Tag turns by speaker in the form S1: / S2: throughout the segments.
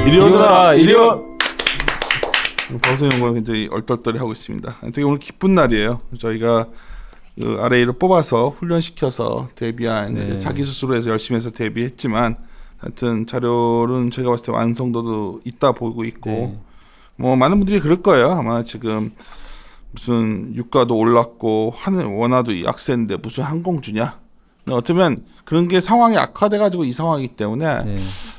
S1: 이리 오너라 이리 오.
S2: 방송연구원 굉장히 얼떨떨해 하고 있습니다. 되게 오늘 기쁜 날이에요. 저희가 그 RA를 뽑아서 훈련시켜서 데뷔한
S1: 네.
S2: 자기 스스로 해서 열심히 해서 데뷔했지만 하여튼 자료는 제가 봤을 때 완성도도 있다 보이고 있고
S1: 네.
S2: 뭐 많은 분들이 그럴 거예요. 아마 지금 무슨 유가도 올랐고 원화도 약세인데 무슨 항공주냐. 어쩌면 그런 게 상황이 악화돼가지고 이 상황이기 때문에
S1: 네.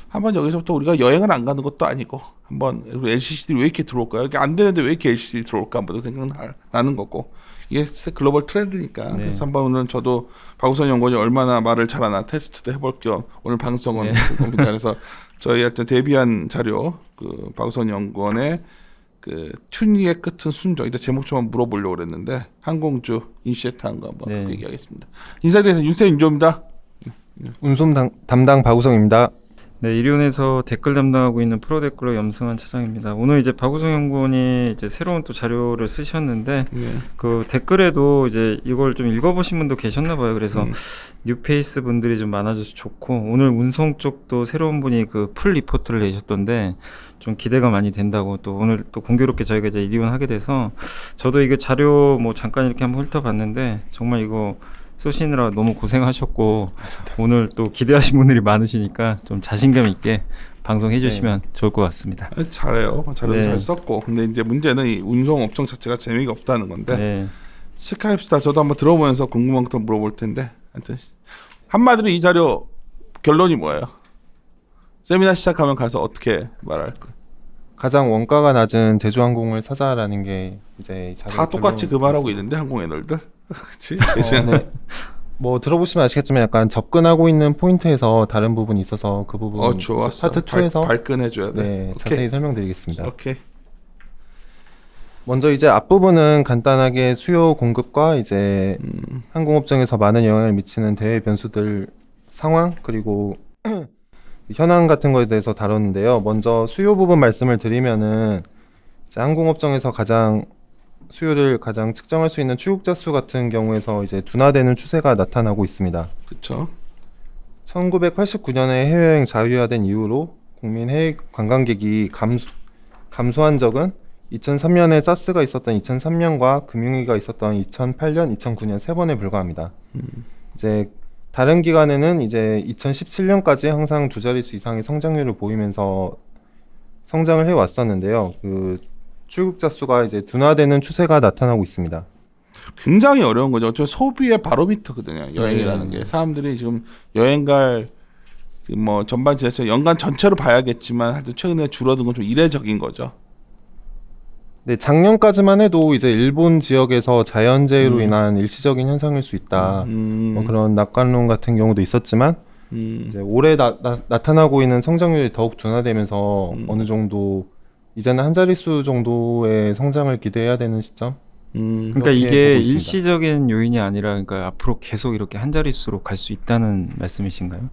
S2: 한번 여기서부터 우리가 여행을 안 가는 것도 아니고 한번 LCC들이 왜 이렇게 들어올까요? 이렇게 안 되는데 왜 이렇게 LCC들이 들어올까 한번 생각나는 거고 이게 글로벌 트렌드니까
S1: 네.
S2: 그래서 한번 오늘 저도 박우선 연구원이 얼마나 말을 잘하나 테스트도 해볼 겸 오늘 방송은 겁니다. 그래서 저희한테 데뷔한 자료 그 박우선 연구원의 그 튜닝의 끝은 순정 이따 제목 좀 물어보려고 그랬는데 항공주 인시에트한 거 한번
S1: 네.
S2: 얘기하겠습니다. 인사드려서 윤세 윤조입니다.
S3: 운송 담당 박우성입니다.
S1: 네, 이리온에서 댓글 담당하고 있는 프로데클러 염승환 차장입니다. 오늘 이제 박우성 연구원이 이제 새로운 또 자료를 쓰셨는데
S2: 네.
S1: 그 댓글에도 이제 이걸 좀 읽어보신 분도 계셨나 봐요. 그래서 뉴페이스 분들이 좀 많아져서 좋고 오늘 운송 쪽도 새로운 분이 그 풀 리포트를 내셨던데 좀 기대가 많이 된다고 또 오늘 또 공교롭게 저희가 이제 이리온 하게 돼서 저도 이거 자료 뭐 잠깐 이렇게 한번 훑어봤는데 정말 이거 쏘시느라 너무 고생하셨고 오늘 또 기대하신 분들이 많으시니까 좀 자신감 있게 방송해 주시면 좋을 것 같습니다.
S2: 잘해요. 자료도
S1: 네.
S2: 잘 썼고 근데 이제 문제는 이 운송 업종 자체가 재미가 없다는 건데
S1: 네.
S2: 시카입시다. 저도 한번 들어보면서 궁금한 것도 물어볼 텐데 하여튼 한마디로 이 자료 결론이 뭐예요? 세미나 시작하면 가서 어떻게 말할 거예요?
S3: 가장 원가가 낮은 제주항공을 사자라는 게 이제
S2: 다 똑같이 그 말하고 있는데 항공 애널들 그렇지?
S3: 네. 뭐 들어보시면 아시겠지만 약간 접근하고 있는 포인트에서 다른 부분이 있어서 그 부분
S2: 좋았어.
S3: 파트 2에서
S2: 발끈해줘야 돼.
S3: 네,
S2: 오케이.
S3: 자세히 설명드리겠습니다.
S2: 오케이.
S3: 먼저 이제 앞부분은 간단하게 수요 공급과 이제 항공업종에서 많은 영향을 미치는 대외 변수들 상황 그리고 현황 같은 거에 대해서 다뤘는데요. 먼저 수요 부분 말씀을 드리면은 이제 항공업종에서 수요를 가장 측정할 수 있는 출국자 수 같은 경우에서 이제 둔화되는 추세가 나타나고 있습니다.
S2: 그렇죠.
S3: 1989년에 해외여행 자유화된 이후로 국민 해외 관광객이 감소한 적은 2003년에 사스가 있었던 2003년과 금융위기가 있었던 2008년, 2009년 세 번에 불과합니다. 이제 다른 기간에는 이제 2017년까지 항상 두 자릿수 이상의 성장률을 보이면서 성장을 해왔었는데요. 그 출국자 수가 이제 둔화되는 추세가 나타나고 있습니다.
S2: 굉장히 어려운 거죠. 어쩌면 소비의 바로미터거든요. 여행이라는 게 사람들이 지금 여행 갈 뭐 전반 지나서 연간 전체를 봐야겠지만 하여튼 최근에 줄어든 건 좀 이례적인 거죠.
S3: 네, 작년까지만 해도 이제 일본 지역에서 자연재해로 인한 일시적인 현상일 수 있다. 뭐 그런 낙관론 같은 경우도 있었지만 이제 올해 나타나고 있는 성장률이 더욱 둔화되면서 어느 정도 이제는 한 자릿수 정도의 성장을 기대해야 되는 시점.
S1: 그러니까
S3: 그렇게
S1: 이게
S3: 보고 있습니다.
S1: 일시적인 요인이 아니라 그러니까 앞으로 계속 이렇게 한 자릿수로 갈 수 있다는 말씀이신가요?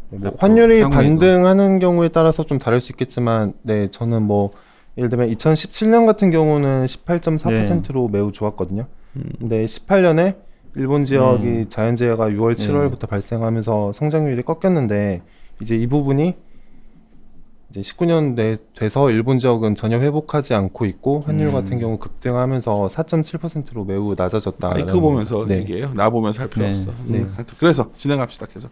S3: 뭐 환율이
S1: 향후에도.
S3: 반등하는 경우에 따라서 좀 다를 수 있겠지만, 네, 저는 뭐 예를 들면 2017년 같은 경우는 18.4%로 매우 좋았거든요. 근데 18년에 일본 지역이 자연재해가 6월, 7월부터 발생하면서 성장률이 꺾였는데 이제 이 부분이 이제 19년 돼서 일본 지역은 전혀 회복하지 않고 있고 환율 같은 경우 급등하면서 4.7%로 매우 낮아졌다.
S2: 마이크 보면서
S3: 네.
S2: 얘기해요. 나 보면서 할 필요
S1: 네.
S2: 없어.
S3: 네.
S2: 하여튼 그래서 진행합시다. 계속.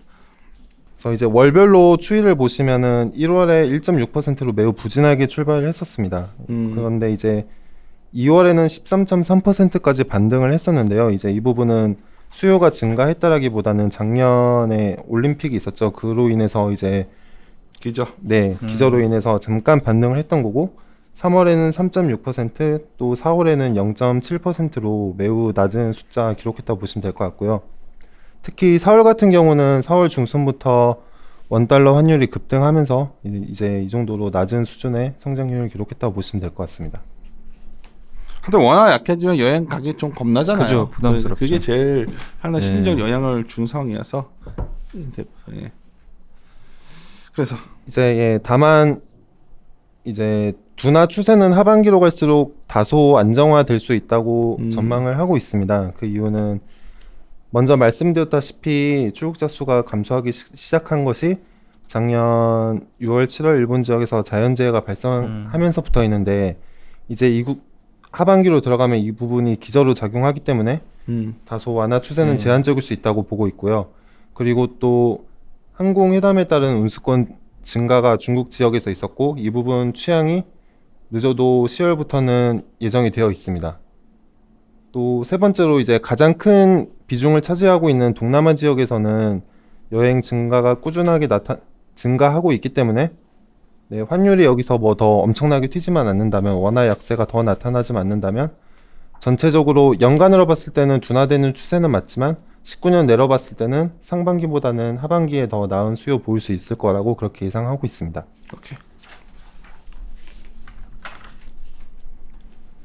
S3: 그래서 이제 월별로 추이를 보시면은 1월에 1.6%로 매우 부진하게 출발을 했었습니다. 그런데 이제 2월에는 13.3%까지 반등을 했었는데요. 이제 이 부분은 수요가 증가했다라기보다는 작년에 올림픽이 있었죠. 그로 인해서 이제
S2: 기죠.
S3: 네, 기저로 인해서 잠깐 반등을 했던 거고 3월에는 3.6%, 또 4월에는 0.7%로 매우 낮은 숫자 기록했다고 보시면 될 것 같고요. 특히 4월 같은 경우는 4월 중순부터 원달러 환율이 급등하면서 이제 이 정도로 낮은 수준의 성장률을 기록했다고 보시면 될 것 같습니다.
S2: 하여튼 워낙 약해지면 여행 가기 좀 겁나잖아요.
S1: 그죠, 부담스럽죠.
S2: 그게 제일 하나
S1: 네.
S2: 심리적 영향을 준 상황이어서. 예. 그래서
S3: 이제 예, 다만 이제 둔화 추세는 하반기로 갈수록 다소 안정화될 수 있다고 전망을 하고 있습니다. 그 이유는 먼저 말씀드렸다시피 출국자 수가 감소하기 시작한 것이 작년 6월, 7월 일본 지역에서 자연재해가 발생하면서부터 있는데 이제 하반기로 들어가면 이 부분이 기저로 작용하기 때문에 다소 완화 추세는 제한적일 수 있다고 보고 있고요. 그리고 또 항공회담에 따른 운수권 증가가 중국 지역에서 있었고 이 부분 취향이 늦어도 10월부터는 예정이 되어 있습니다. 또 세 번째로 이제 가장 큰 비중을 차지하고 있는 동남아 지역에서는 여행 증가가 꾸준하게 증가하고 있기 때문에 네, 환율이 여기서 뭐 더 엄청나게 튀지만 않는다면 원화 약세가 더 나타나지 않는다면 전체적으로 연간으로 봤을 때는 둔화되는 추세는 맞지만 19년 내로 봤을 때는 상반기보다는 하반기에 더 나은 수요 보일 수 있을 거라고 그렇게 예상하고 있습니다.
S2: 오케이.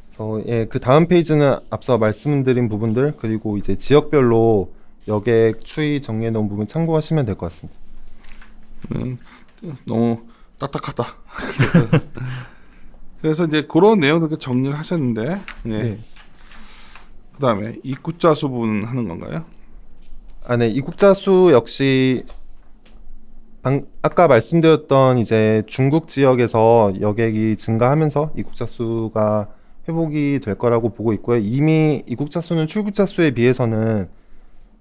S3: 그래서 예, 그 다음 페이지는 앞서 말씀드린 부분들 그리고 이제 지역별로 여객 추이 정리해 놓은 부분 참고하시면 될 것 같습니다.
S2: 너무 딱딱하다. 그래서 이제 그런 내용들 정리를 하셨는데, 예.
S3: 네.
S2: 그다음에 입국자 수분 하는 건가요?
S3: 네, 입국자 수 역시 아까 말씀드렸던 이제 중국 지역에서 여객이 증가하면서 입국자 수가 회복이 될 거라고 보고 있고요. 이미 입국자 수는 출국자 수에 비해서는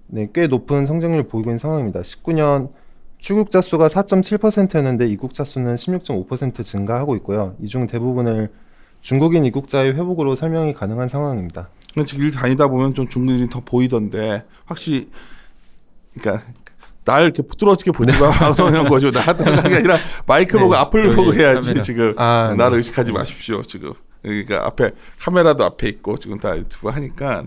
S3: 네, 꽤 높은 성장률을 보이고 있는 상황입니다. 19년 출국자 수가 4.7%였는데 입국자 수는 16.5% 증가하고 있고요. 이 중 대부분을 중국인 입국자의 회복으로 설명이 가능한 상황입니다.
S2: 지금 일 다니다 보면 좀 중국인이 더 보이던데 확실히 그러니까 날 이렇게 부드럽게 보지 마. 방송하는 거죠. 나한테 게 아니라 마이크 보고 앞을 보고 해야지.
S1: 카메라.
S2: 지금
S3: 네.
S2: 나를 의식하지 마십시오. 지금 그러니까 앞에 카메라도 앞에 있고 지금 다 유튜브 하니까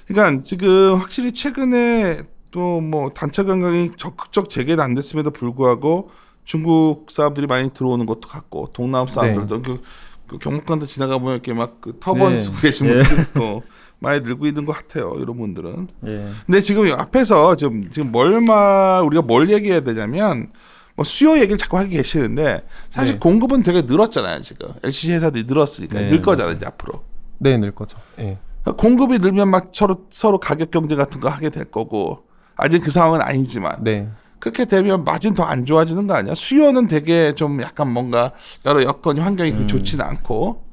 S2: 그러니까 지금 확실히 최근에 또 뭐 단체 관광이 적극적 재개는 안 됐음에도 불구하고 중국 사람들이 많이 들어오는 것도 같고 동남 사람들도 그 경복궁도 지나가 보면 이렇게 막 그 터번 쓰고 계신 분들 있고 많이 늘고 있는 것 같아요. 이런 분들은. 근데 지금 앞에서 지금 우리가 뭘 얘기해야 되냐면 뭐 수요 얘기를 자꾸 하고 계시는데 사실 공급은 되게 늘었잖아요. 지금 LCC 회사들이 늘었으니까 늘 거잖아요. 이제 앞으로.
S3: 네, 늘 거죠. 예.
S2: 공급이 늘면 막 서로 가격 경쟁 같은 거 하게 될 거고 아직 그 상황은 아니지만
S3: 네.
S2: 그렇게 되면 마진 더 안 좋아지는 거 아니야? 수요는 되게 좀 약간 뭔가 여러 여건이 환경이 그렇게 좋지는 않고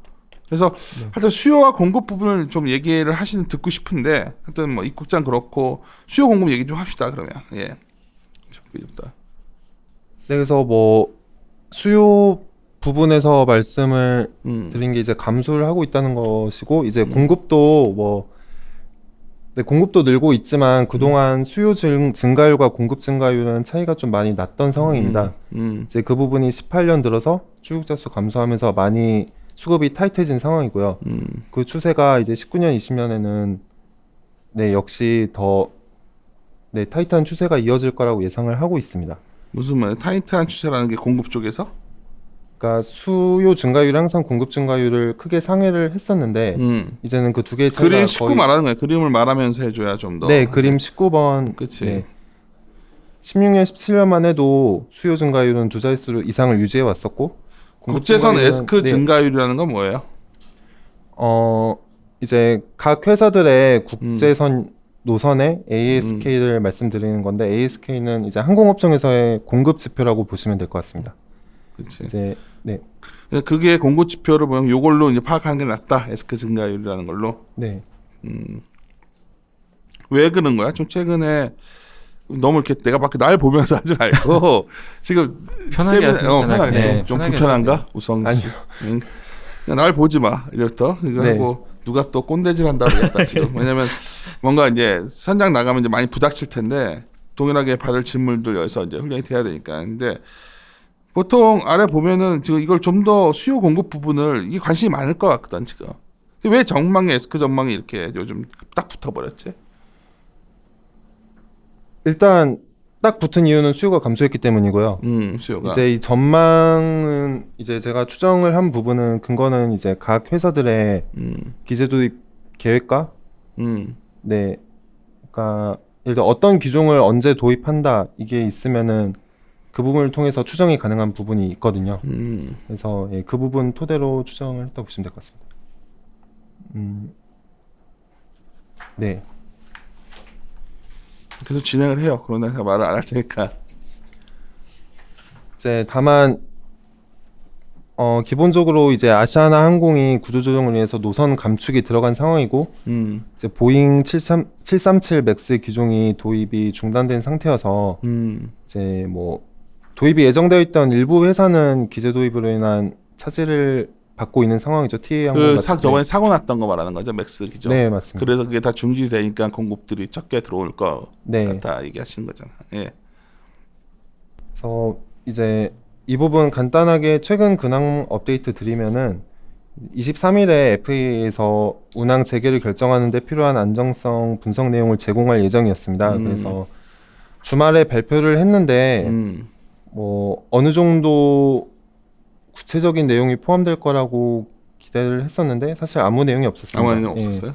S2: 그래서 하여튼 수요와 공급 부분을 좀 얘기를 듣고 싶은데 하여튼 뭐 입국장 그렇고 수요 공급 얘기 좀 합시다 그러면 예.
S3: 네, 그래서 뭐 수요 부분에서 말씀을 드린 게 이제 감소를 하고 있다는 것이고 이제 공급도 공급도 늘고 있지만 그동안 수요 증가율과 공급 증가율은 차이가 좀 많이 났던 상황입니다. 이제 그 부분이 18년 들어서 출국자 수 감소하면서 많이 수급이 타이트해진 상황이고요. 그 추세가 이제 19년, 20년에는 네, 역시 더 네, 타이트한 추세가 이어질 거라고 예상을 하고 있습니다.
S2: 무슨 말이에요? 타이트한 추세라는 게 공급 쪽에서?
S3: 그러니까 수요 증가율이 항상 공급 증가율을 크게 상회를 했었는데 이제는 그 두 개의 차이가
S2: 그림 19 말하는 거예요. 그림을 말하면서 해줘야 좀 더.
S3: 네, 그림 19번.
S2: 그치.
S3: 네. 16년, 17년만 해도 수요 증가율은 두 자릿수 이상을 유지해 왔었고
S2: 국제선 에스크
S3: 네.
S2: 증가율이라는 건 뭐예요?
S3: 이제 각 회사들의 국제선 노선의 ASK를 말씀드리는 건데 ASK는 이제 항공업종에서의 공급 지표라고 보시면 될 것 같습니다.
S2: 그치.
S3: 이제 네.
S2: 그게 공급 지표를 보면 요걸로 이제 파악하는 게 낫다. 에스크 증가율이라는 걸로.
S3: 네.
S2: 왜 그런 거야? 좀 최근에 너무 이렇게 내가 막 날 보면서 하지 말고 지금
S1: 편하게 하세요.
S2: 편하게.
S1: 네,
S2: 좀
S1: 편하게
S2: 불편한가? 우성 씨. 그냥 날 보지 마. 이제부터 이거
S3: 네.
S2: 하고 누가 또 꼰대질 한다고 그랬다 지금. 왜냐면 뭔가 이제 선장 나가면 이제 많이 부닥칠 텐데 동일하게 받을 질문들 여기서 이제 훈련이 돼야 되니까. 근데 보통 아래 보면은 지금 이걸 좀 더 수요 공급 부분을 이게 관심이 많을 것 같거든 지금. 근데 왜 전망에 에스크 전망이 이렇게 요즘 딱 붙어버렸지?
S3: 일단 딱 붙은 이유는 수요가 감소했기 때문이고요.
S2: 수요가.
S3: 이제 이 전망은 이제 제가 추정을 한 부분은 근거는 이제 각 회사들의 기재 도입 계획과 네, 그러니까 예를 들어 어떤 기종을 언제 도입한다 이게 있으면은 그 부분을 통해서 추정이 가능한 부분이 있거든요. 그래서 예, 그 부분 토대로 추정을 했다고 보시면 될 것 같습니다. 네.
S2: 계속 진행을 해요. 그러나 제가 말을 안 할 테니까.
S3: 이제 다만 기본적으로 이제 아시아나 항공이 구조조정을 위해서 노선 감축이 들어간 상황이고 이제 보잉 737 맥스 기종이 도입이 중단된 상태여서 이제 뭐 도입이 예정되어 있던 일부 회사는 기재 도입으로 인한 차질을 받고 있는 상황이죠. TA 항공
S2: 그
S3: 같은
S2: 저번에 사고 났던 거 말하는 거죠, 맥스 기종.
S3: 네, 맞습니다.
S2: 그래서 그게 다 중지되니까 공급들이 적게 들어올 거
S3: 네.
S2: 같다 얘기하시는 거잖아. 예.
S3: 그래서 이제 이 부분 간단하게 최근 근황 업데이트 드리면은 23일에 FAA에서 운항 재개를 결정하는 데 필요한 안정성 분석 내용을 제공할 예정이었습니다. 그래서 주말에 발표를 했는데 뭐 어느 정도 구체적인 내용이 포함될 거라고 기대를 했었는데 사실 아무 내용이 없었습니다.
S2: 아무 내용 없었어요.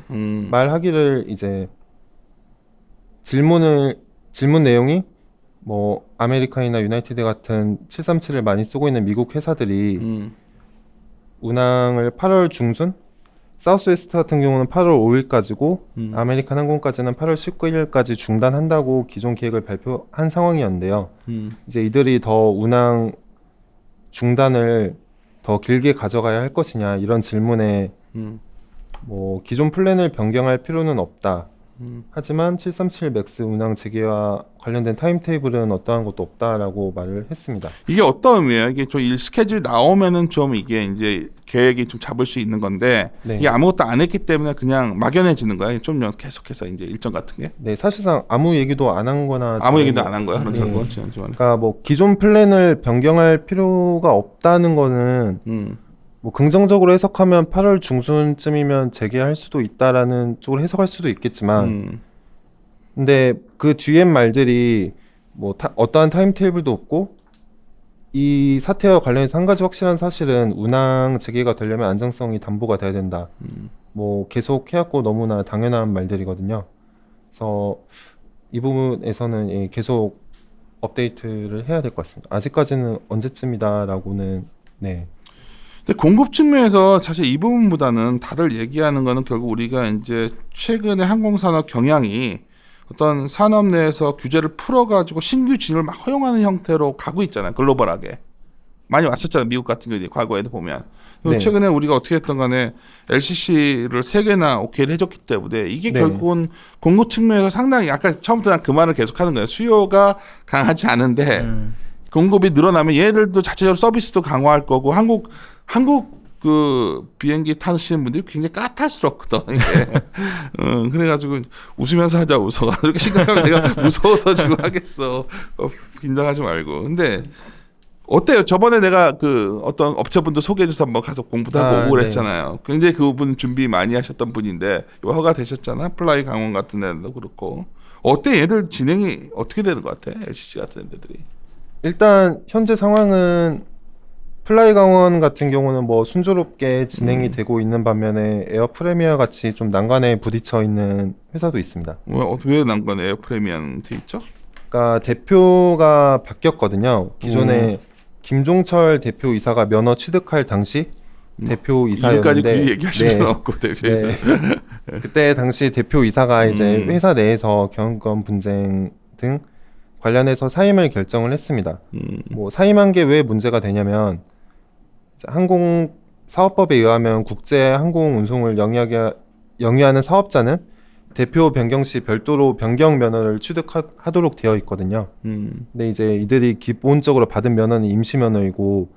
S3: 말하기를 이제 질문 내용이 뭐 아메리칸이나 유나이티드 같은 737을 많이 쓰고 있는 미국 회사들이 운항을 8월 중순, 사우스웨스트 같은 경우는 8월 5일까지고 아메리칸 항공까지는 8월 19일까지 중단한다고 기존 계획을 발표한 상황이었는데요. 이제 이들이 더 운항 중단을 더 길게 가져가야 할 것이냐 이런 질문에 뭐 기존 플랜을 변경할 필요는 없다. 하지만 737 맥스 운항 재개와 관련된 타임테이블은 어떠한 것도 없다라고 말을 했습니다.
S2: 이게 어떤 의미예요? 이게 좀 일 스케줄 나오면은 좀 이게 이제 계획이 좀 잡을 수 있는 건데
S3: 네.
S2: 이게 아무것도 안 했기 때문에 그냥 막연해지는 거야. 좀 계속해서 이제 일정 같은 게
S3: 네, 사실상 아무 얘기도 안 한 거나
S2: 아무 얘기도 안 한 거야. 그런
S3: 네.
S2: 결국은
S3: 그러니까 뭐 기존 플랜을 변경할 필요가 없다는 거는 뭐 긍정적으로 해석하면 8월 중순쯤이면 재개할 수도 있다라는 쪽으로 해석할 수도 있겠지만 근데 그 뒤엔 말들이 뭐 어떠한 타임테이블도 없고 이 사태와 관련해서 한 가지 확실한 사실은 운항 재개가 되려면 안정성이 담보가 돼야 된다. 뭐 계속 해왔고 너무나 당연한 말들이거든요. 그래서 이 부분에서는 예, 계속 업데이트를 해야 될 것 같습니다. 아직까지는 언제쯤이다라고는 네.
S2: 근데 공급 측면에서 사실 이 부분보다는 다들 얘기하는 거는 결국 우리가 이제 최근에 항공산업 경향이 어떤 산업 내에서 규제를 풀어가지고 신규 진입을 막 허용하는 형태로 가고 있잖아요. 글로벌하게. 많이 왔었잖아요. 미국 같은 경우에 과거에도 보면.
S3: 네.
S2: 최근에 우리가 어떻게 했던 간에 LCC를 3개나 오케이를 해줬기 때문에 이게
S3: 네.
S2: 결국은 공급 측면에서 상당히 아까 처음부터 난 그 말을 계속하는 거예요. 수요가 강하지 않은데 공급이 늘어나면 얘들도 자체적으로 서비스도 강화할 거고 한국 그 비행기 타시는 분들이 굉장히 까탈스럽거든. 이게. 그래가지고 웃으면서 하자 웃어가 이렇게 생각하면 내가 무서워서 지금 하겠어. 긴장하지 말고. 근데 어때요? 저번에 내가 그 어떤 업체분들 소개해줘서 한번 가서 공부도 하고 오고 그랬잖아요. 굉장히 그분 준비 많이 하셨던 분인데 허가 되셨잖아. 플라이 강원 같은 데도 그렇고. 어때? 얘들 진행이 어떻게 되는 것 같아? LCC 같은 데들이.
S3: 일단 현재 상황은 플라이 강원 같은 경우는 뭐 순조롭게 진행이 되고 있는 반면에 에어 프레미어 같이 좀 난관에 부딪혀 있는 회사도 있습니다.
S2: 왜 난관에 에어 프레미엄 돼 있죠?
S3: 그러니까 대표가 바뀌었거든요. 기존에 김종철 대표이사가 면허 취득할 당시 대표이사였는데
S2: 이까지 굳이 얘기하실 수는 없고 대표이사.
S3: 네. 그때 당시 대표이사가 이제 회사 내에서 경영권 분쟁 등 관련해서 사임을 결정을 했습니다. 뭐 사임한 게 왜 문제가 되냐면 항공사업법에 의하면 국제 항공 운송을 영위하는 사업자는 대표 변경 시 별도로 변경 면허를 취득하도록 되어 있거든요. 근데 이제 이들이 기본적으로 받은 면허는 임시 면허이고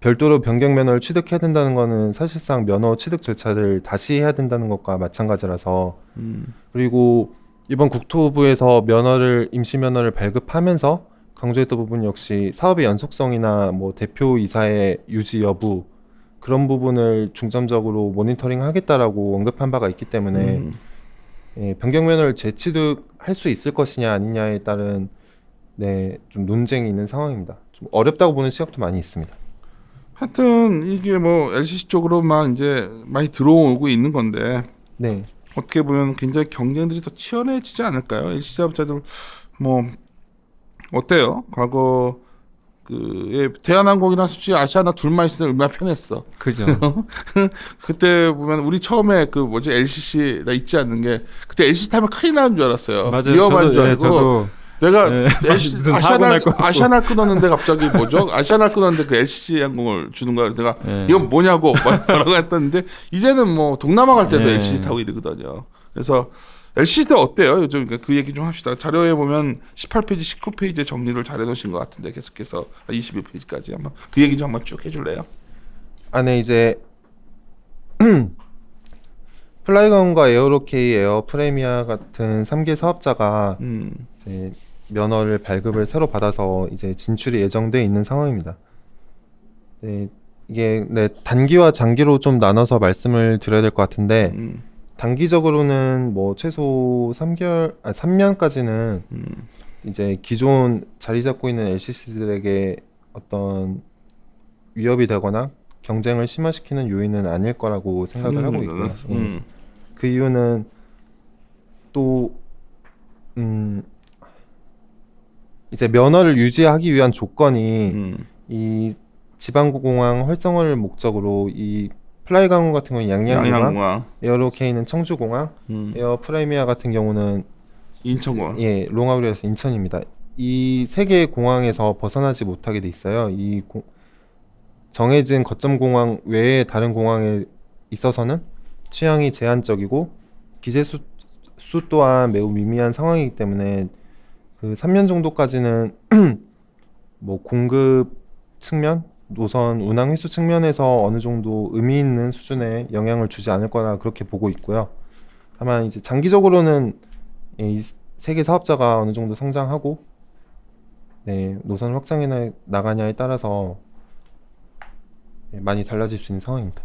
S3: 별도로 변경 면허를 취득해야 된다는 거는 사실상 면허 취득 절차를 다시 해야 된다는 것과 마찬가지라서 그리고 이번 국토부에서 임시 면허를 발급하면서 강조했던 부분 역시 사업의 연속성이나 뭐 대표이사의 유지 여부 그런 부분을 중점적으로 모니터링 하겠다라고 언급한 바가 있기 때문에 예, 변경 면허를 재취득할 수 있을 것이냐 아니냐에 따른 네, 좀 논쟁이 있는 상황입니다. 좀 어렵다고 보는 시각도 많이 있습니다.
S2: 하여튼 이게 뭐 LCC 쪽으로만 이제 많이 들어오고 있는 건데
S3: 네.
S2: 어떻게 보면 굉장히 경쟁들이 더 치열해지지 않을까요? LCC 사업자들 뭐 어때요? 과거 대한항공이랑 솔직히 아시아나 둘만 있을 때 얼마나 편했어.
S1: 그죠.
S2: 그때 보면 우리 처음에 LCC 나 잊지 않는 게 그때 LCC 타면 큰일 나는 줄 알았어요.
S1: 맞아요.
S2: 위험한 줄 알고.
S1: 저도
S2: 내가
S1: 네.
S2: LC,
S1: 무슨 사고 날 것 같고.
S2: 아시아날 끊었는데 갑자기 뭐죠? 아시아날 끊었는데 그 LCC 항공을 주는 거야. 내가
S1: 네.
S2: 이건 뭐냐고 뭐라고 했었는데 이제는 뭐 동남아 갈 때도
S1: 네.
S2: LCC 타고 이러거든요. 그래서 LCC 때 어때요? 요즘 그 얘기 좀 합시다. 자료에 보면 18페이지, 19페이지에 정리를 잘 해놓으신 것 같은데 계속해서 21페이지까지 한번 그 얘기 좀 한번 쭉 해줄래요?
S3: 안에 이제 플라이건과 에어로케이, 에어 프레미아 같은 3개 사업자가 이제 면허를 발급을 새로 받아서 이제 진출이 예정돼 있는 상황입니다. 네, 이게 단기와 장기로 좀 나눠서 말씀을 드려야 될 것 같은데 단기적으로는 뭐 최소 3년까지는 이제 기존 자리 잡고 있는 LCC들에게 어떤 위협이 되거나 경쟁을 심화시키는 요인은 아닐 거라고 생각을 하고 있고요. 그 이유는 또 이제 면허를 유지하기 위한 조건이 이 지방공항 활성화를 목적으로 이 플라이강호 같은 경우는 양양공항,
S2: 양양공항,
S3: 에어로케이는 청주공항, 에어 프레미아 같은 경우는
S2: 인천공항.
S3: 예, 롱아울이라서 인천입니다. 이 세 개의 공항에서 벗어나지 못하게 돼 있어요. 정해진 거점 공항 외에 다른 공항에 있어서는 취향이 제한적이고 기재 수 또한 매우 미미한 상황이기 때문에 그 3년 정도까지는 뭐 공급 측면, 노선 운항 횟수 측면에서 어느 정도 의미 있는 수준의 영향을 주지 않을 거라 그렇게 보고 있고요. 다만 이제 장기적으로는 이 세계 사업자가 어느 정도 성장하고 노선 확장해 나가냐에 따라서 많이 달라질 수 있는 상황입니다.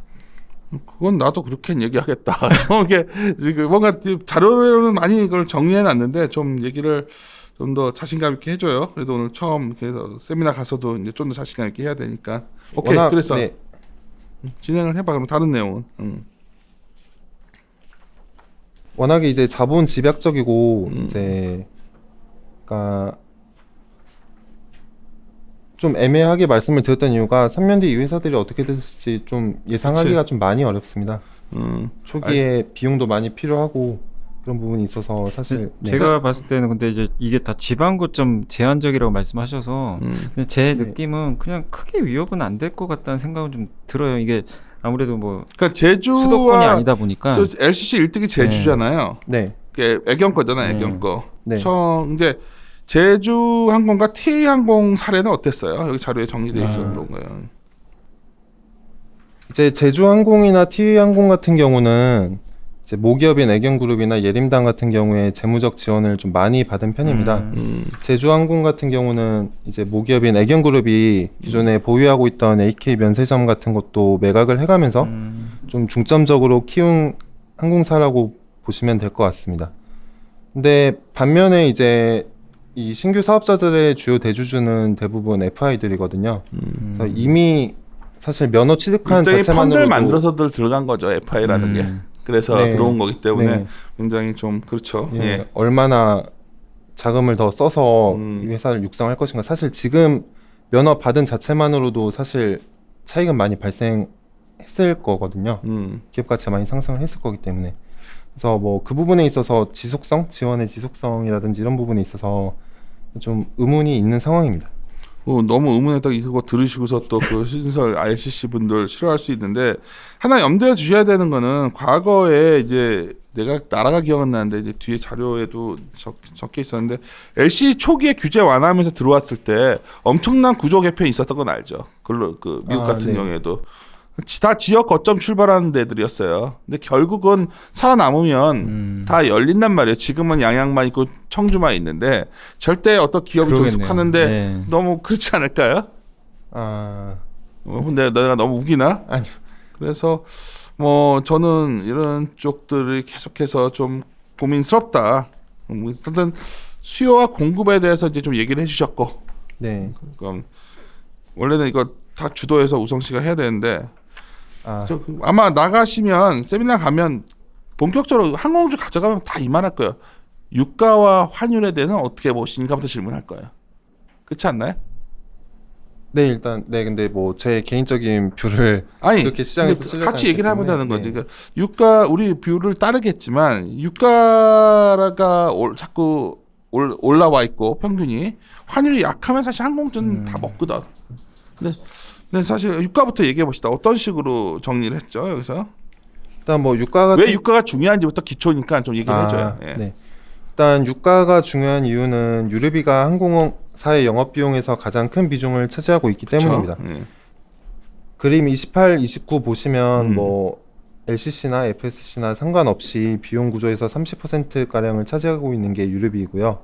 S2: 그건 나도 그렇게 얘기하겠다. 좀 이게 뭔가 자료로는 많이 이걸 정리해 놨는데 좀 얘기를 좀 더 자신감 있게 해줘요. 그래서 오늘 처음 그래서 세미나 가서도 이제 좀 더 자신감 있게 해야 되니까. 오케이. 그래서 진행을 해봐. 그럼 다른 내용은.
S3: 워낙에 이제 자본 집약적이고 이제 그러니까 좀 애매하게 말씀을 드렸던 이유가 3년 뒤 이 회사들이 어떻게 될지 좀 예상하기가 좀 많이 어렵습니다. 초기에 비용도 많이 필요하고 그런 부분이 있어서 사실
S1: 제가 봤을 때는 근데 이제 이게 다 지방 거점 제한적이라고 말씀하셔서 그냥 제 느낌은 그냥 크게 위협은 안 될 것 같다는 생각은 좀 들어요. 이게 아무래도 뭐
S2: 그러니까 제주와
S1: 수도권이 아니다 보니까
S2: LCC 1등이 제주잖아요.
S3: 네.
S2: 그게 애경 거잖아요. 애경 거.
S3: 네.
S2: 이제 제주 항공과 TA 항공 사례는 어땠어요? 여기 자료에 정리돼 있어 그런 거예요.
S3: 이제 제주항공이나 TA항공 같은 경우는 이제 모기업인 애경그룹이나 예림당 같은 경우에 재무적 지원을 좀 많이 받은 편입니다. 제주항공 같은 경우는 이제 모기업인 애경그룹이 기존에 보유하고 있던 AK 면세점 같은 것도 매각을 해가면서 좀 중점적으로 키운 항공사라고 보시면 될 것 같습니다. 근데 반면에 이제 이 신규 사업자들의 주요 대주주는 대부분 FI들이거든요. 그래서 이미 사실 면허 취득한
S2: 일종의
S3: 자체만으로도
S2: 펀드를 만들어서들 들어간 거죠. FI라는 게. 그래서 들어온 거기 때문에 굉장히 좀 그렇죠. 예.
S3: 얼마나 자금을 더 써서 이 회사를 육성할 것인가. 사실 지금 면허 받은 자체만으로도 사실 차익은 많이 발생했을 거거든요. 기업 가치가 많이 상승을 했을 거기 때문에. 그래서 뭐 그 부분에 있어서 지원의 지속성이라든지 이런 부분에 있어서 좀 의문이 있는 상황입니다.
S2: 너무 의문에다가 이거 들으시고서 또 그 신설 ILCC 분들 싫어할 수 있는데 하나 염두에 두셔야 되는 거는 과거에 이제 내가 나라가 기억은 나는데 이제 뒤에 자료에도 적혀 있었는데 LCC 초기에 규제 완화하면서 들어왔을 때 엄청난 구조 개편이 있었던 건 알죠. 그 미국 같은 경우에도 다 지역 거점 출발하는 데들이었어요. 근데 결국은 살아남으면 다 열린단 말이에요. 지금은 양양만 있고 청주만 있는데 절대 어떤 기업이 존속하는데 너무 그렇지 않을까요? 근데 내가 너무 우기나?
S3: 아니요.
S2: 그래서 뭐 저는 이런 쪽들이 계속해서 좀 고민스럽다. 일단 수요와 공급에 대해서 이제 좀 얘기를 해주셨고.
S3: 네.
S2: 그럼 원래는 이거 다 주도해서 우성 씨가 해야 되는데. 아마 나가시면 세미나 가면 본격적으로 항공주 가져가면 다 이만할 거예요. 유가와 환율에 대해서는 어떻게 보시는가부터 질문할 거예요. 그렇지 않나요?
S3: 네, 일단 근데 뭐 제 개인적인 뷰를 이렇게 시장에서
S2: 같이 얘기를 해보자는 거지. 그러니까 유가 우리 뷰를 따르겠지만 유가가 자꾸 올라와 있고 평균이 환율이 약하면 사실 항공주는 다 먹거든. 근데 사실 유가부터 얘기해 봅시다. 어떤 식으로 정리를 했죠 여기서?
S3: 일단 뭐 유가가
S2: 왜 유가가 중요한지부터 기초니까 좀 얘기를 해줘요. 예.
S3: 네. 일단 유가가 중요한 이유는 유류비가 항공사의 영업 비용에서 가장 큰 비중을 차지하고 있기 때문입니다.
S2: 예.
S3: 그림 28, 29 보시면 뭐 LCC나 FSC나 상관없이 비용 구조에서 30% 가량을 차지하고 있는 게 유류비이고요.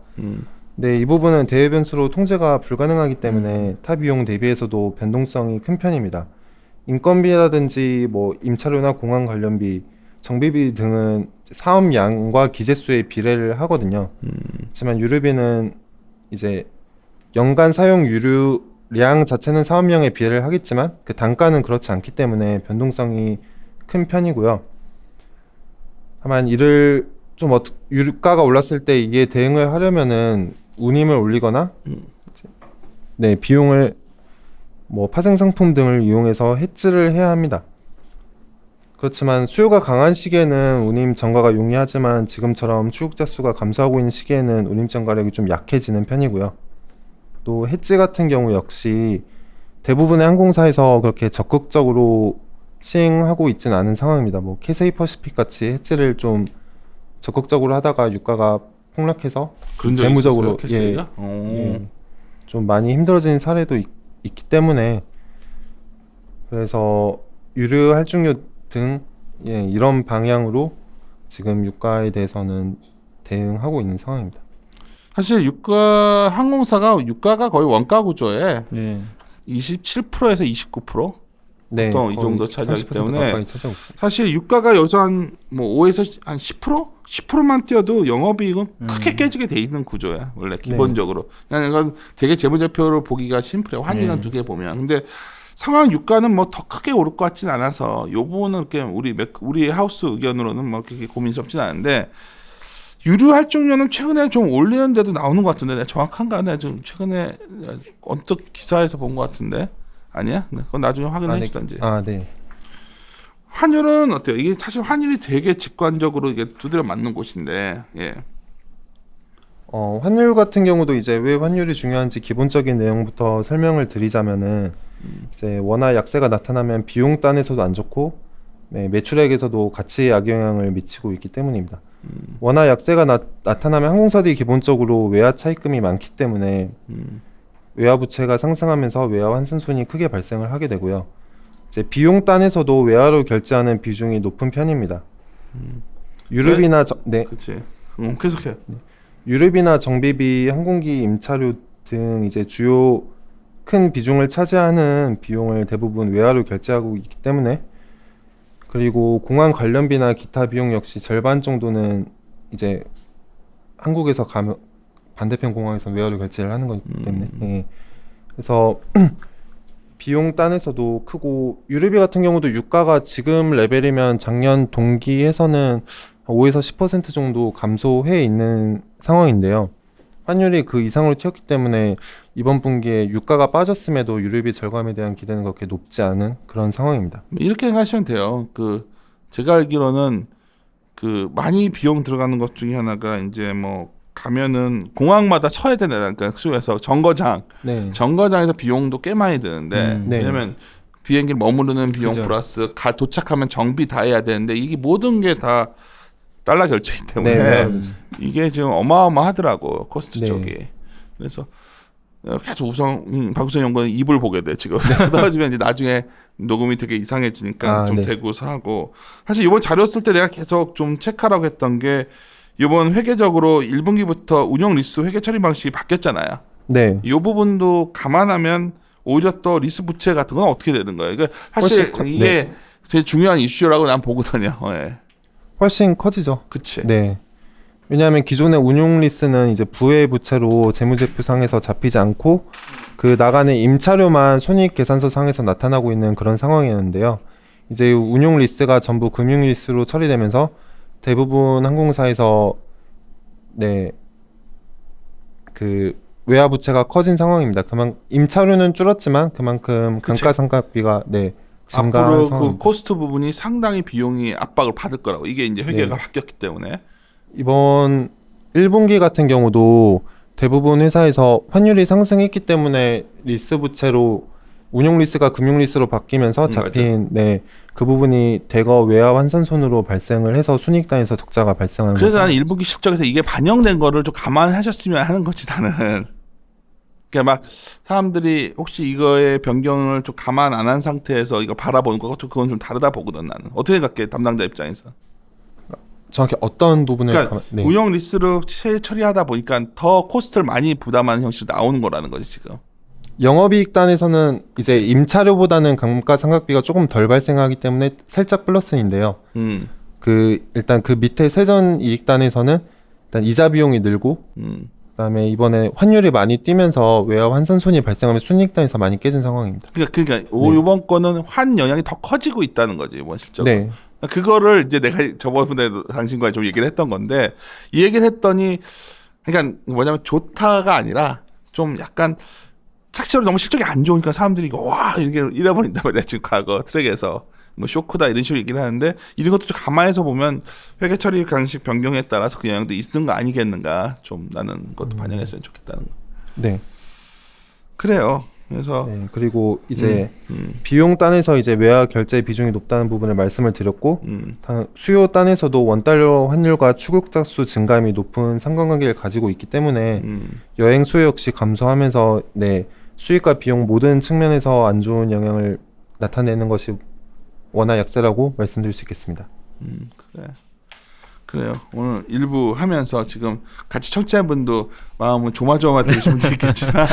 S3: 네, 이 부분은 대외 변수로 통제가 불가능하기 때문에 타 비용 대비해서도 변동성이 큰 편입니다. 인건비라든지 뭐 임차료나 공항 관련비, 정비비 등은 사업량과 기재수에 비례를 하거든요. 하지만 유류비는 이제 연간 사용 유류량 자체는 사업량에 비례를 하겠지만 그 단가는 그렇지 않기 때문에 변동성이 큰 편이고요. 다만 이를 좀 유가가 올랐을 때 이게 대응을 하려면은 운임을 올리거나 네, 비용을 뭐 파생 상품 등을 이용해서 해지를 해야 합니다. 그렇지만 수요가 강한 시기에는 운임 전가가 용이하지만 지금처럼 출국자 수가 감소하고 있는 시기에는 운임 전가력이 좀 약해지는 편이고요. 또 해지 같은 경우 역시 대부분의 항공사에서 그렇게 적극적으로 시행하고 있지는 않은 상황입니다. 뭐 캐세이 퍼시픽 같이 해지를 좀 적극적으로 하다가 유가가 폭락해서
S2: 그런 적이
S3: 재무적으로
S2: 있었어요, 캐세이가?
S3: 좀 많이 힘들어지는 사례도 있기 때문에 그래서 유류 할증료 등 이런 방향으로 지금 유가에 대해서는 대응하고 있는 상황입니다.
S2: 사실 항공사가 유가가 거의 원가 구조에 27%에서 29%?
S3: 네,
S2: 보통 이
S3: 거의
S2: 정도 차지하기
S3: 30%
S2: 때문에
S3: 가까이 차지하고 있습니다.
S2: 사실 유가가 여기서 한 5에서 한 10%? 10%만 뛰어도 영업이익은 크게 깨지게 돼 있는 구조야 원래 기본적으로. 그러니까 되게 재무제표를 보기가 심플해. 환율이랑 두 개 보면. 근데 상황 유가는 뭐 더 크게 오를 것 같진 않아서 이 부분은 이렇게 우리 하우스 의견으로는 뭐 그렇게 고민스럽진 않은데 유류 할증료는 최근에 좀 올리는데도 나오는 것 같은데 내가 정확한가? 내가 좀 최근에 언뜻 기사에서 본 것 같은데 아니야? 네, 그건 나중에 확인해 주던지.
S3: 네.
S2: 환율은 어때요? 이게 사실 환율이 되게 직관적으로 이게 두드려 맞는 곳인데, 예.
S3: 환율 같은 경우도 이제 왜 환율이 중요한지 기본적인 내용부터 설명을 드리자면은 이제 원화 약세가 나타나면 비용 단에서도 안 좋고 매출액에서도 같이 악영향을 미치고 있기 때문입니다. 원화 약세가 나타나면 항공사들이 기본적으로 외화 차입금이 많기 때문에 외화 부채가 상승하면서 외화 환산 손이 크게 발생을 하게 되고요. 이제 비용 단에서도 외화로 결제하는 비중이 높은 편입니다. 유류비나
S2: 그렇지. 계속해.
S3: 유류비나 정비비, 항공기 임차료 등 이제 주요 큰 비중을 차지하는 비용을 대부분 외화로 결제하고 있기 때문에 그리고 공항 관련비나 기타 비용 역시 절반 정도는 이제 한국에서 가면 반대편 공항에서 외화로 결제를 하는 거기 때문에 그래서 비용 단에서도 크고 유류비 같은 경우도 유가가 지금 레벨이면 작년 동기에서는 5에서 10% 정도 감소해 있는 상황인데요. 환율이 그 이상으로 튀었기 때문에 이번 분기에 유가가 빠졌음에도 유류비 절감에 대한 기대는 그렇게 높지 않은 그런 상황입니다.
S2: 이렇게 생각하시면 돼요. 제가 알기로는 많이 비용 들어가는 것 중에 하나가 이제 뭐 가면은 공항마다 쳐야 되는 그러니까 소위해서 정거장에서 비용도 꽤 많이 드는데 왜냐면 비행기를 머무르는 비용 플러스 도착하면 정비 다 해야 되는데 이게 모든 게 다 달러 결제이기 때문에 이게 지금 어마어마하더라고 코스트 쪽이. 그래서 계속 박우선 연구원 입을 보게 돼 지금. 떨어지면 이제 나중에 녹음이 되게 이상해지니까 좀 대고서 하고. 사실 이번 자료 쓸 때 내가 계속 좀 체크하라고 했던 게 이번 회계적으로 1분기부터 운영 리스 회계 처리 방식이 바뀌었잖아요. 네. 이 부분도 감안하면 오히려 또 리스 부채 같은 건 어떻게 되는 거예요? 그러니까 사실 이게 되게 중요한 이슈라고 난 보거든요.
S3: 훨씬 커지죠.
S2: 그치.
S3: 네. 왜냐하면 기존의 운용 리스는 이제 부의 부채로 재무제표상에서 잡히지 않고 그 나가는 임차료만 손익계산서 상에서 나타나고 있는 그런 상황이었는데요. 이제 운용 리스가 전부 금융 리스로 처리되면서 대부분 항공사에서 그 외화 부채가 커진 상황입니다. 임차료는 줄었지만 그만큼 감가상각비가
S2: 앞으로 그 코스트 부분이 상당히 비용이 압박을 받을 거라고. 이게 이제 회계가 바뀌었기 때문에
S3: 이번 1분기 같은 경우도 대부분 회사에서 환율이 상승했기 때문에 리스 부채로 운용 리스가 금융 리스로 바뀌면서 잡힌 그 부분이 대거 외화 환산손으로 발생을 해서 순이익단에서 적자가 발생하는 거죠.
S2: 그래서 나는 1분기 실적에서 이게 반영된 거를 좀 감안하셨으면 하는 거지 나는. 그러니까 막 사람들이 혹시 이거의 변경을 좀 감안 안 한 상태에서 이거 바라보는 것도 그건 좀 다르다 보거든 나는. 어떻게 생각해 담당자 입장에서?
S3: 정확히 어떤 부분을
S2: 그러니까 운영 리스로 처리하다 보니까 더 코스트를 많이 부담하는 형식으로 나오는 거라는 거지 지금.
S3: 영업이익단에서는 이제 임차료보다는 감가상각비가 조금 덜 발생하기 때문에 살짝 플러스인데요. 일단 그 밑에 세전이익단에서는 일단 이자 비용이 늘고 그다음에 이번에 환율이 많이 뛰면서 외화 환산손이 발생하면 순이익단에서 많이 깨진 상황입니다.
S2: 그러니까 이번 거는 환 영향이 더 커지고 있다는 거지 이번 실적은.
S3: 네.
S2: 그거를 이제 내가 저번에 당신과 좀 얘기를 했던 건데 이 얘기를 했더니 그러니까 뭐냐면 좋다가 아니라 좀 약간 착시로 너무 실적이 안 좋으니까 사람들이 이거 와 이렇게 잃어버린단 말이야 지금 과거 트랙에서 뭐 쇼크다 이런 식으로 얘기를 하는데 이런 것도 좀 감안해서 보면 회계 처리 방식 변경에 따라서 그 영향도 있는 거 아니겠는가 좀 나는 그것도 반영했으면 좋겠다는 거.
S3: 네.
S2: 그래요. 그래서
S3: 그리고 이제 비용 단에서 이제 외화 결제 비중이 높다는 부분을 말씀을 드렸고 수요 단에서도 원달러 환율과出국자 수 증감이 높은 상관관계를 가지고 있기 때문에 여행 수요 역시 감소하면서 수익과 비용 모든 측면에서 안 좋은 영향을 나타내는 것이 원화 약세라고 말씀드릴 수 있겠습니다.
S2: 그래요. 오늘 일부 하면서 지금 같이 청취자분도 마음은 조마조마되신 분도 있겠지만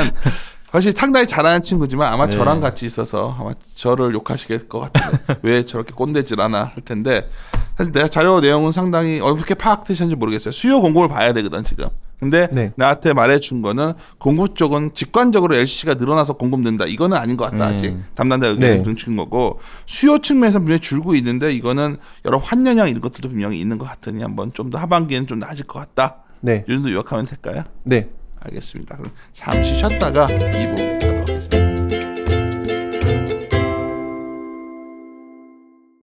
S2: 사실 상당히 잘하는 친구지만 아마 저랑 같이 있어서 아마 저를 욕하시겠을 것 같아요. 왜 저렇게 꼰대질 하나 할 텐데 사실 내가 자료 내용은 상당히 어떻게 파악되셨는지 모르겠어요. 수요 공급을 봐야 되거든 지금. 근데 나한테 말해준 거는 공급 쪽은 직관적으로 LCC가 늘어나서 공급 는다. 이거는 아닌 것 같다. 아직 담당자 의견이 등축인 거고 수요 측면에서 분명히 줄고 있는데 이거는 여러 환영향 이런 것들도 분명히 있는 것 같으니 한번 좀 더 하반기에는 좀 나아질 것 같다. 이 정도 요약하면 될까요?
S3: 네.
S2: 알겠습니다. 그럼 잠시 쉬었다가 2부